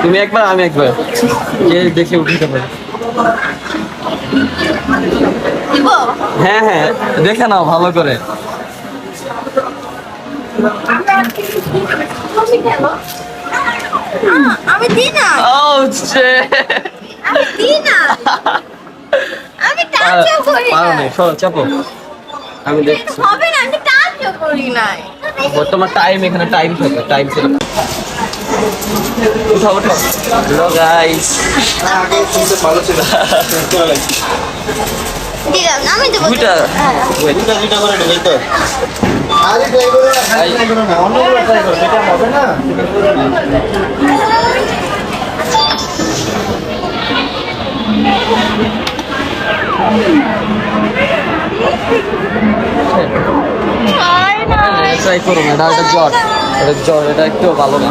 তুমি একবার আমি একবার কে দেখে উঠিতে পারি। হ্যাঁ হ্যাঁ দেখে নাও ভালো করে। আমি দিই না, Oh shit! আমি দিই না, আমি টাচও করি পারো না। না, সরো চাপো। আমি দেখছি। হবে না, আমি টাচও করি নাই। তোমার টাইম এখানে টাইম থাকে, টাইম ছিল। উঠাও উঠাও। Hello guys. দিলাম না, আমি দেবো। দুইটা। দুইটা করে ঢুকাই তো। আরে ট্রাই করো না, খালি ট্রাই করো না, অন্যগুলো ট্রাই করো, এটা হবে না। ট্রাই করো না, এটা জ্বর, এটা জ্বর, এটা একটু ভালো না।